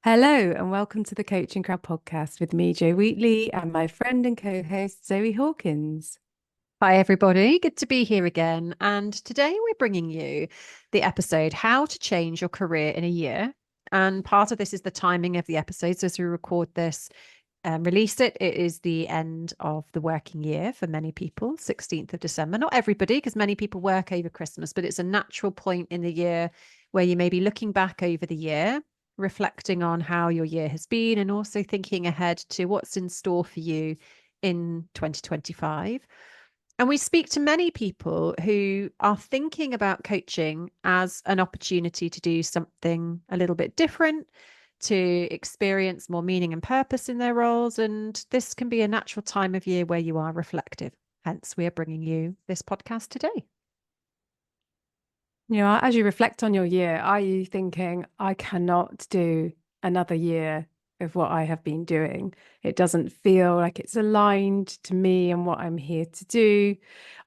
Hello and welcome to the Coaching Crowd podcast with me, Jo Wheatley, and my friend and co-host Zoe Hawkins. Hi, everybody. Good to be here again. And today we're bringing you the episode How to Change Your Career in a Year. And part of this is the timing of the episode. So as we record this and release it, it is the end of the working year for many people, 16th of December. Not everybody, because many people work over Christmas, but it's a natural point in the year where you may be looking back over the year, reflecting on how your year has been, and also thinking ahead to what's in store for you in 2025. And we speak to many people who are thinking about coaching as an opportunity to do something a little bit different, to experience more meaning and purpose in their roles. And this can be a natural time of year where you are reflective. Hence, we are bringing you this podcast today. As you reflect on your year, are you thinking, I cannot do another year of what I have been doing? It doesn't feel like it's aligned to me and what I'm here to do.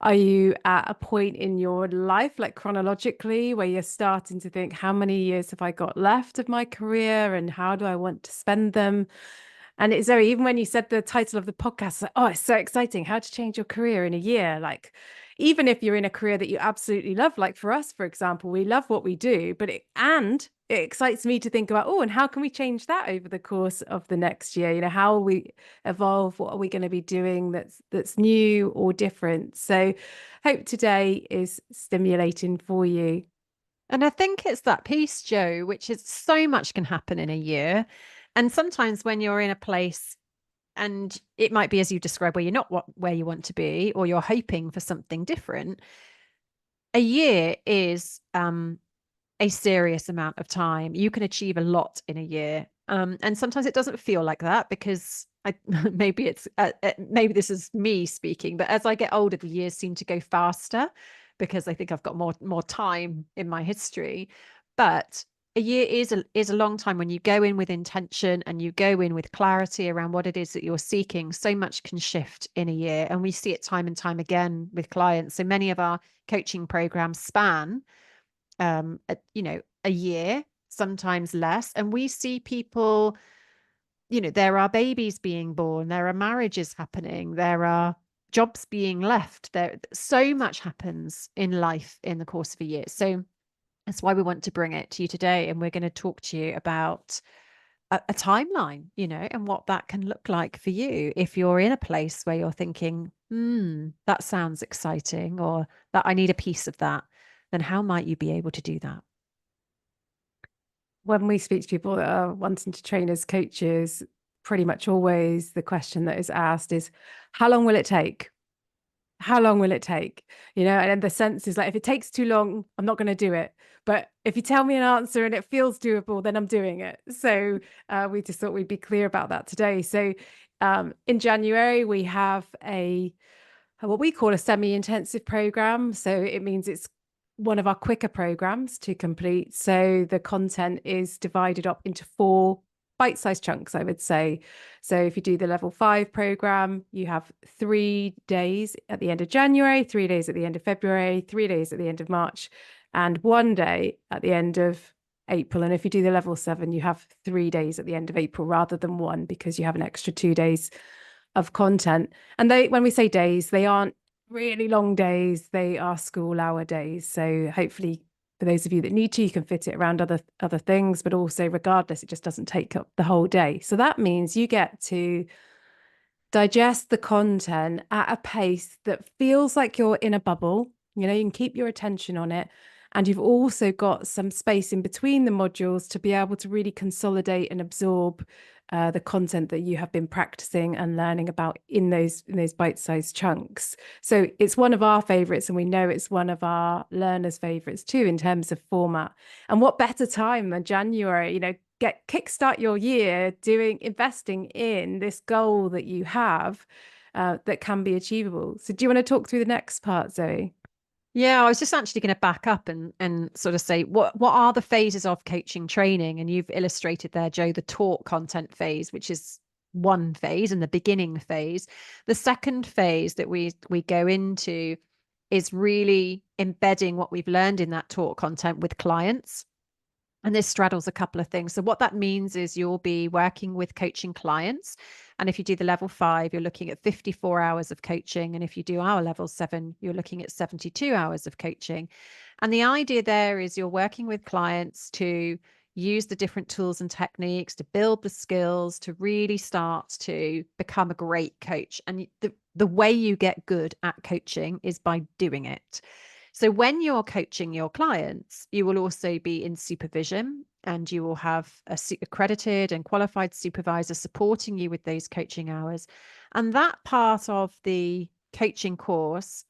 Are you at a point in your life, like chronologically, where you're starting to think, how many years have I got left of my career and how do I want to spend them? And it's Zoe, even when you said the title of the podcast, like, oh, it's so exciting, how to change your career in a year. Like, even if you're in a career that you absolutely love, like for us, for example, we love what we do, but it excites me to think about, oh, and how can we change that over the course of the next year? How will we evolve? What are we going to be doing that's new or different? So hope today is stimulating for you. And I think it's that piece, Jo, which is so much can happen in a year. And sometimes when you're in a place and it might be as you describe where you're not where you want to be, or you're hoping for something different, a year is a serious amount of time. You can achieve a lot in a year. And sometimes it doesn't feel like that because maybe maybe this is me speaking, but as I get older, the years seem to go faster because I think I've got more time in my history. But a year is a long time when you go in with intention and you go in with clarity around what it is that you're seeking. So much can shift in a year, and we see it time and time again with clients. So many of our coaching programs span a year, sometimes less. And we see people, there are babies being born, there are marriages happening, there are jobs being left. There, so much happens in life in the course of a year. So that's why we want to bring it to you today. And we're going to talk to you about a timeline, and what that can look like for you if you're in a place where you're thinking, that sounds exciting, or that I need a piece of that. Then how might you be able to do that? When we speak to people that are wanting to train as coaches, pretty much always the question that is asked is, how long will it take? How long will it take? And the sense is like, if it takes too long, I'm not going to do it. But if you tell me an answer and it feels doable, then I'm doing it. So we just thought we'd be clear about that today. So in January, we have what we call a semi-intensive program. So it means it's one of our quicker programs to complete. So the content is divided up into 4 bite-sized chunks, I would say. So if you do the level 5 program, you have 3 days at the end of January, 3 days at the end of February, 3 days at the end of March, and 1 day at the end of April. And if you do the level 7, you have 3 days at the end of April rather than 1, because you have an extra 2 days of content. And when we say days, they aren't really long days, they are school hour days. So hopefully for those of you that need to, you can fit it around other things, but also regardless, it just doesn't take up the whole day. So that means you get to digest the content at a pace that feels like you're in a bubble. You can keep your attention on it. And you've also got some space in between the modules to be able to really consolidate and absorb the content that you have been practicing and learning about in those bite-sized chunks. So it's one of our favorites, and we know it's one of our learners' favorites too in terms of format. And what better time than January, kickstart your year investing in this goal that you have that can be achievable. So do you want to talk through the next part, Zoe? Yeah, I was just actually going to back up and sort of say what are the phases of coaching training? And you've illustrated there, Jo, the taught content phase, which is one phase, and the beginning phase. The second phase that we go into is really embedding what we've learned in that taught content with clients. And this straddles a couple of things. So what that means is you'll be working with coaching clients. And if you do the level 5, you're looking at 54 hours of coaching. And if you do our level 7, you're looking at 72 hours of coaching. And the idea there is you're working with clients to use the different tools and techniques to build the skills to really start to become a great coach. And the way you get good at coaching is by doing it. So when you're coaching your clients, you will also be in supervision, and you will have a accredited and qualified supervisor supporting you with those coaching hours. And that part of the coaching course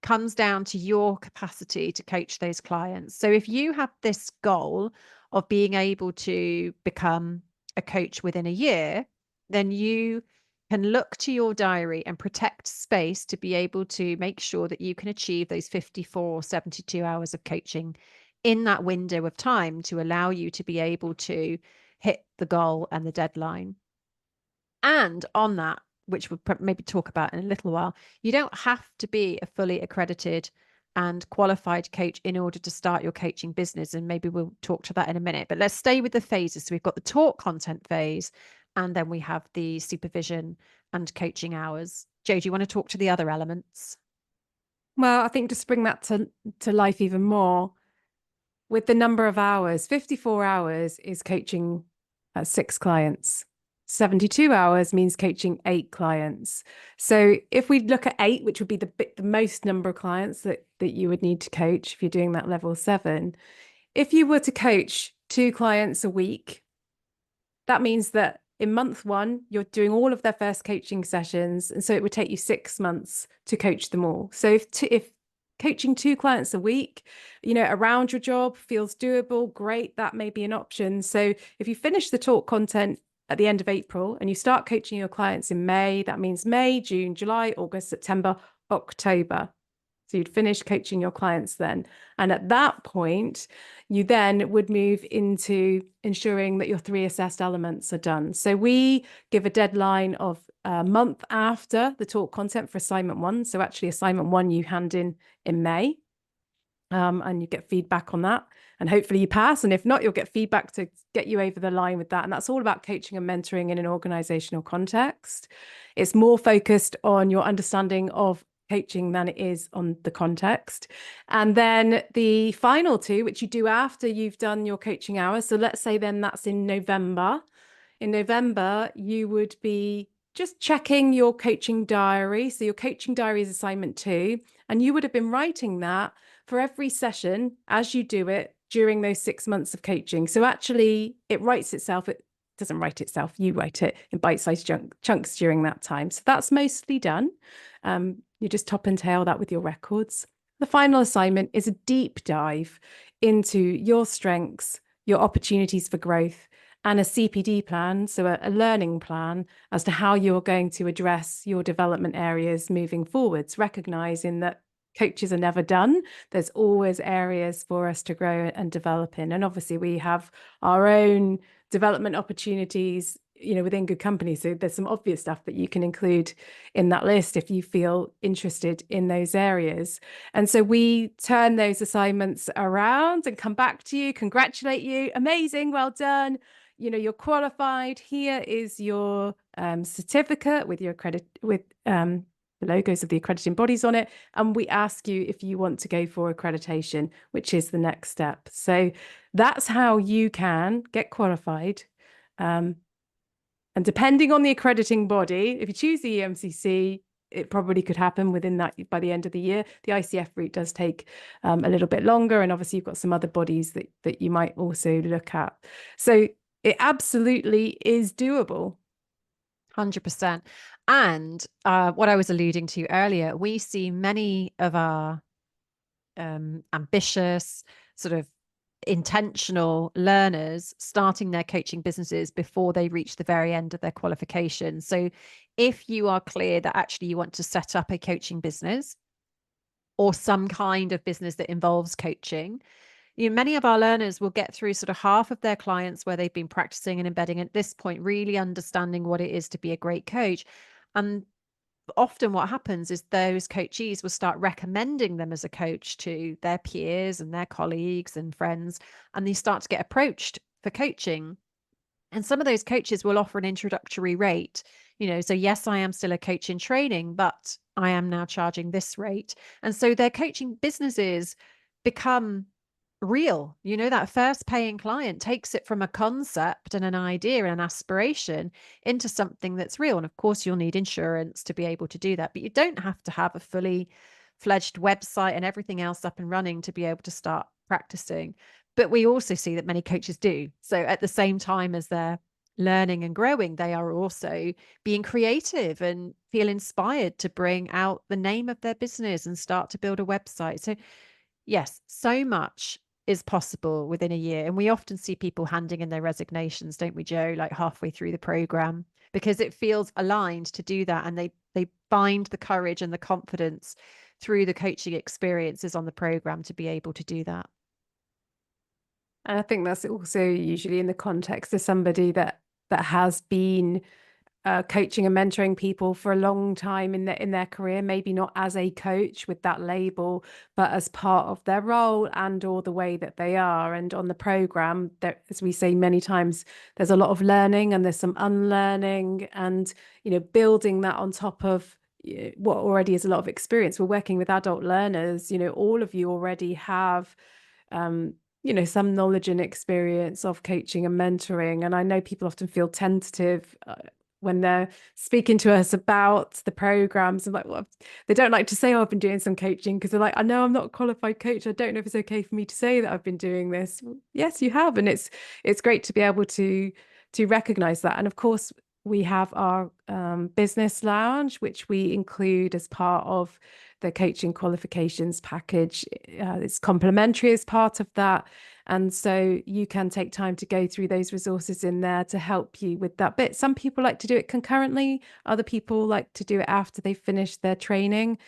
comes down to your capacity to coach those clients. So if you have this goal of being able to become a coach within a year, then you can look to your diary and protect space to be able to make sure that you can achieve those 54 or 72 hours of coaching in that window of time to allow you to be able to hit the goal and the deadline. And on that, which we'll maybe talk about in a little while, you don't have to be a fully accredited and qualified coach in order to start your coaching business. And maybe we'll talk to that in a minute. But let's stay with the phases. So we've got the talk content phase, and then we have the supervision and coaching hours. Jo, do you want to talk to the other elements? Well, I think just bring that to life even more with the number of hours. 54 hours is coaching 6 clients. 72 hours means coaching 8 clients. So if we look at 8, which would be the most number of clients that you would need to coach if you're doing that level 7, if you were to coach 2 clients a week, that means that in month 1, you're doing all of their first coaching sessions. And so it would take you 6 months to coach them all. So if coaching 2 clients a week, around your job feels doable, great, that may be an option. So if you finish the talk content at the end of April and you start coaching your clients in May, that means May, June, July, August, September, October. So you'd finish coaching your clients then. And at that point, you then would move into ensuring that your 3 assessed elements are done. So we give a deadline of a month after the talk content for assignment 1. So actually assignment 1 you hand in May, and you get feedback on that. And hopefully you pass. And if not, you'll get feedback to get you over the line with that. And that's all about coaching and mentoring in an organizational context. It's more focused on your understanding of coaching than it is on the context. And then the final 2, which you do after you've done your coaching hours. So let's say then that's in November. In November, you would be just checking your coaching diary. So your coaching diary is assignment 2, and you would have been writing that for every session as you do it during those 6 months of coaching. So actually it writes itself. It doesn't write itself. You write it in bite-sized chunks during that time. So that's mostly done. You just top and tail that with your records. The final assignment is a deep dive into your strengths, your opportunities for growth, and a CPD plan, so a learning plan as to how you're going to address your development areas moving forwards, recognizing that coaches are never done. There's always areas for us to grow and develop in. And obviously we have our own development opportunities, within Good Company. So there's some obvious stuff that you can include in that list if you feel interested in those areas. And so we turn those assignments around and come back to you, congratulate you. Amazing, well done. You're qualified. Here is your certificate with your the logos of the accrediting bodies on it. And we ask you if you want to go for accreditation, which is the next step. So that's how you can get qualified. And depending on the accrediting body, if you choose the EMCC, it probably could happen within that by the end of the year. The ICF route does take a little bit longer. And obviously you've got some other bodies that you might also look at. So it absolutely is doable. 100%. And what I was alluding to earlier, we see many of our ambitious, sort of intentional learners starting their coaching businesses before they reach the very end of their qualification. So if you are clear that actually you want to set up a coaching business or some kind of business that involves coaching, many of our learners will get through sort of half of their clients where they've been practicing and embedding at this point, really understanding what it is to be a great coach. And often what happens is those coachees will start recommending them as a coach to their peers and their colleagues and friends, and they start to get approached for coaching. And some of those coaches will offer an introductory rate, so yes, I am still a coach in training, but I am now charging this rate. And so their coaching businesses become real. That first paying client takes it from a concept and an idea and an aspiration into something that's real. And of course, you'll need insurance to be able to do that, but you don't have to have a fully fledged website and everything else up and running to be able to start practicing. But we also see that many coaches do. So at the same time as they're learning and growing, they are also being creative and feel inspired to bring out the name of their business and start to build a website. So yes, so much is possible within a year. And we often see people handing in their resignations, don't we, Joe, like halfway through the program, because it feels aligned to do that. And they find the courage and the confidence through the coaching experiences on the program to be able to do that. And I think that's also usually in the context of somebody that has been coaching and mentoring people for a long time in their career, maybe not as a coach with that label, but as part of their role and or the way that they are. And on the program, there, as we say many times, there's a lot of learning and there's some unlearning, and building that on top of what already is a lot of experience. We're working with adult learners. All of you already have some knowledge and experience of coaching and mentoring. And I know people often feel tentative when they're speaking to us about the programs, and like, well, they don't like to say, oh, I've been doing some coaching, because they're like, I know I'm not a qualified coach. I don't know if it's okay for me to say that I've been doing this. Well, yes, you have. And it's great to be able to recognize that. And of course, we have our business lounge, which we include as part of the coaching qualifications package. It's complimentary as part of that. And so you can take time to go through those resources in there to help you with that bit. Some people like to do it concurrently. Other people like to do it after they've finished their training.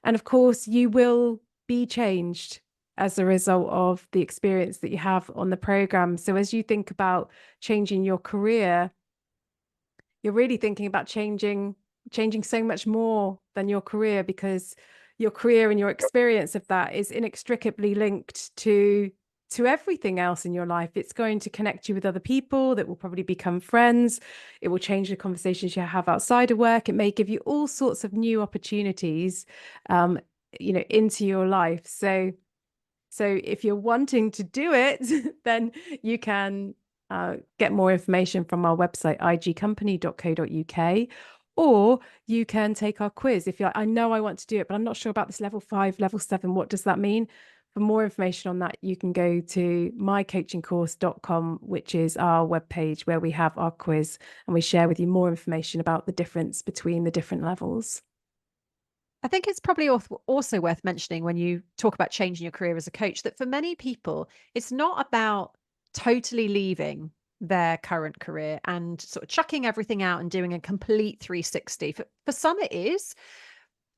And of course, you will be changed as a result of the experience that you have on the program. So as you think about changing your career, you're really thinking about changing so much more than your career, because your career and your experience of that is inextricably linked to everything else in your life. It's going to connect you with other people that will probably become friends. It will change the conversations you have outside of work. It may give you all sorts of new opportunities into your life. So if you're wanting to do it, then you can get more information from our website, igcompany.co.uk, or you can take our quiz. If you're like, I know I want to do it, but I'm not sure about this level 5, level 7, what does that mean? For more information on that, you can go to mycoachingcourse.com, which is our webpage where we have our quiz, and we share with you more information about the difference between the different levels. I think it's probably also worth mentioning when you talk about changing your career as a coach that for many people, it's not about totally leaving their current career and sort of chucking everything out and doing a complete 360. For some, it is.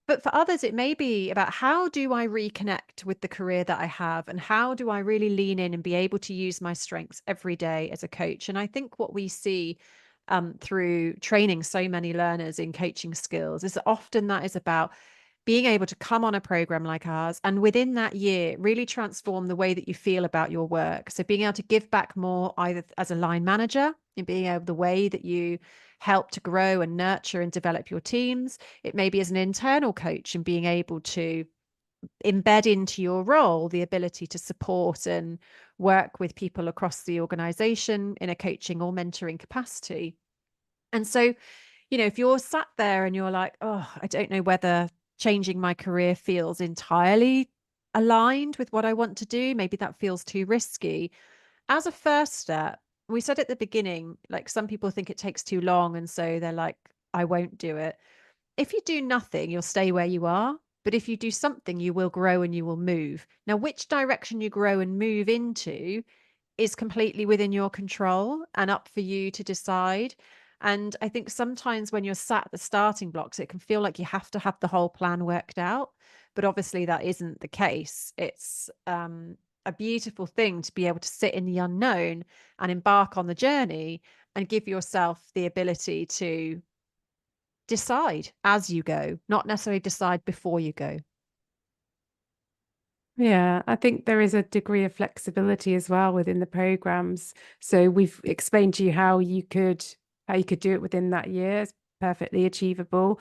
But for others, it may be about how do I reconnect with the career that I have, and how do I really lean in and be able to use my strengths every day as a coach? And I think what we see through training so many learners in coaching skills is that often that is about being able to come on a program like ours and within that year really transform the way that you feel about your work. So being able to give back more either as a line manager and being able the way that you help to grow and nurture and develop your teams. It may be as an internal coach and being able to embed into your role the ability to support and work with people across the organization in a coaching or mentoring capacity. And so, if you're sat there and you're like, oh, I don't know whether changing my career feels entirely aligned with what I want to do, maybe that feels too risky. As a first step, we said at the beginning, like some people think it takes too long. And so they're like, I won't do it. If you do nothing, you'll stay where you are. But if you do something, you will grow and you will move. Now, which direction you grow and move into is completely within your control and up for you to decide. And I think sometimes when you're sat at the starting blocks, it can feel like you have to have the whole plan worked out. But obviously, that isn't the case. It's a beautiful thing to be able to sit in the unknown and embark on the journey and give yourself the ability to decide as you go, not necessarily decide before you go. Yeah, I think there is a degree of flexibility as well within the programs. So we've explained to you how you could do it within that year. It's perfectly achievable,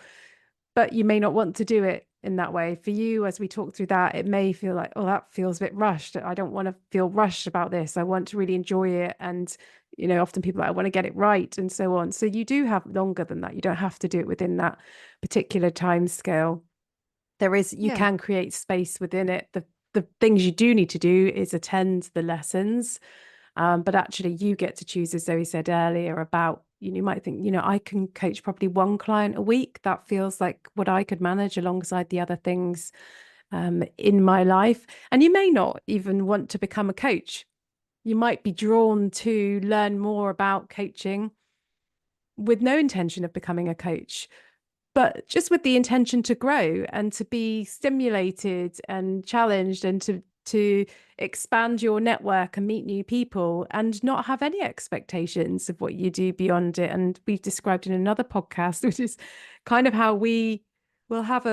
but you may not want to do it in that way. For you, as we talk through that, it may feel like, oh, that feels a bit rushed. I don't want to feel rushed about this. I want to really enjoy it. And, often people are like, I want to get it right and so on. So you do have longer than that. You don't have to do it within that particular time scale. You Yeah. can create space within it. The things you do need to do is attend the lessons. But actually you get to choose, as Zoe said earlier, about, you might think, I can coach probably one client a week. That feels like what I could manage alongside the other things in my life. And you may not even want to become a coach. You might be drawn to learn more about coaching with no intention of becoming a coach, but just with the intention to grow and to be stimulated and challenged and to expand your network and meet new people and not have any expectations of what you do beyond it. And we've described in another podcast, which is kind of how we will have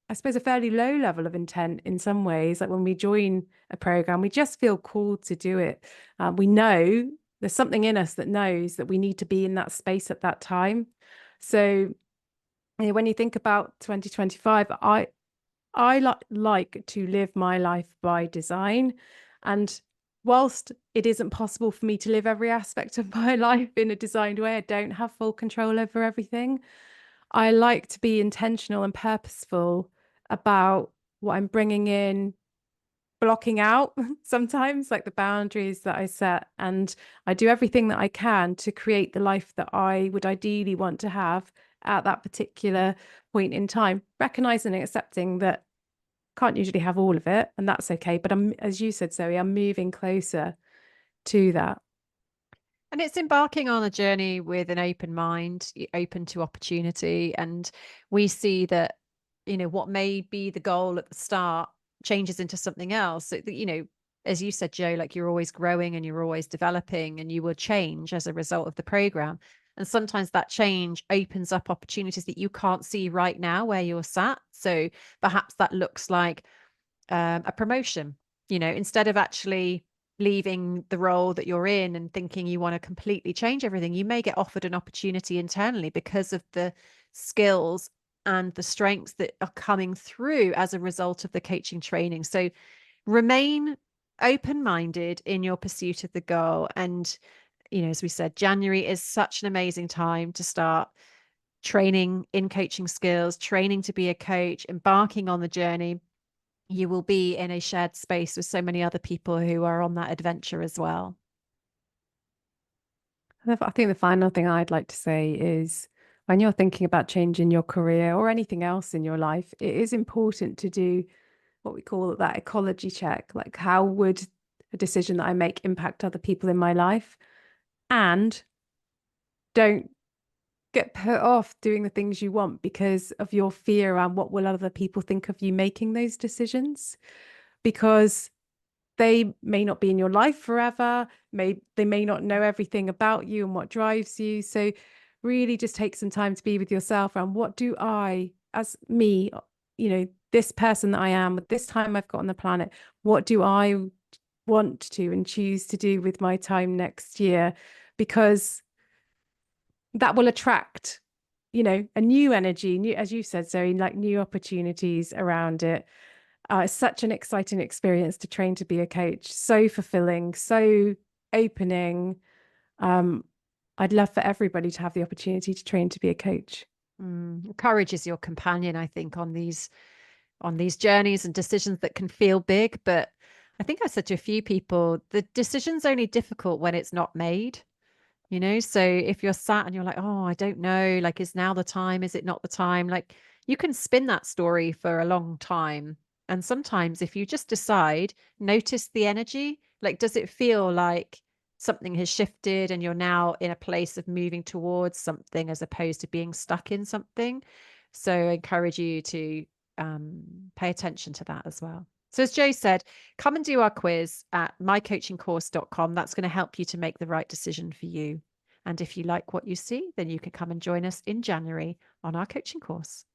I suppose, a fairly low level of intent in some ways. Like when we join a program, we just feel called to do it. We know there's something in us that knows that we need to be in that space at that time. So when you think about 2025, I like to live my life by design. And whilst it isn't possible for me to live every aspect of my life in a designed way, I don't have full control over everything. I like to be intentional and purposeful about what I'm bringing in, blocking out sometimes, like the boundaries that I set. And I do everything that I can to create the life that I would ideally want to have at that particular point in time, recognizing and accepting that can't usually have all of it, and that's okay. But as you said, Zoe, I'm moving closer to that. And it's embarking on a journey with an open mind, open to opportunity. And we see that, what may be the goal at the start changes into something else. So, as you said, Joe, like you're always growing and you're always developing and you will change as a result of the program. And sometimes that change opens up opportunities that you can't see right now where you're sat. So perhaps that looks like a promotion, instead of actually leaving the role that you're in and thinking you want to completely change everything, you may get offered an opportunity internally because of the skills and the strengths that are coming through as a result of the coaching training. So remain open-minded in your pursuit of the goal. And, as we said, January is such an amazing time to start training in coaching skills, training to be a coach, embarking on the journey. You will be in a shared space with so many other people who are on that adventure as well. I think the final thing I'd like to say is when you're thinking about changing your career or anything else in your life, it is important to do what we call that ecology check. Like, how would a decision that I make impact other people in my life? And don't get put off doing the things you want because of your fear around what will other people think of you making those decisions. Because they may not be in your life forever. They may not know everything about you and what drives you. So really just take some time to be with yourself around what do I, as me, this person that I am with this time I've got on the planet, what do I want to and choose to do with my time next year? Because that will attract, a new energy, new, as you said, Zoe, like new opportunities around it. It's such an exciting experience to train to be a coach. So fulfilling, so opening. Um, I'd love for everybody to have the opportunity to train to be a coach. Courage is your companion, I think, on these journeys and decisions that can feel big. But I think I said to a few people, the decision's only difficult when it's not made. So if you're sat and you're like, oh, I don't know, like, is now the time? Is it not the time? Like, you can spin that story for a long time. And sometimes if you just decide, notice the energy, like, does it feel like something has shifted and you're now in a place of moving towards something as opposed to being stuck in something? So I encourage you to pay attention to that as well. So as Joe said, come and do our quiz at mycoachingcourse.com. That's going to help you to make the right decision for you. And if you like what you see, then you can come and join us in January on our coaching course.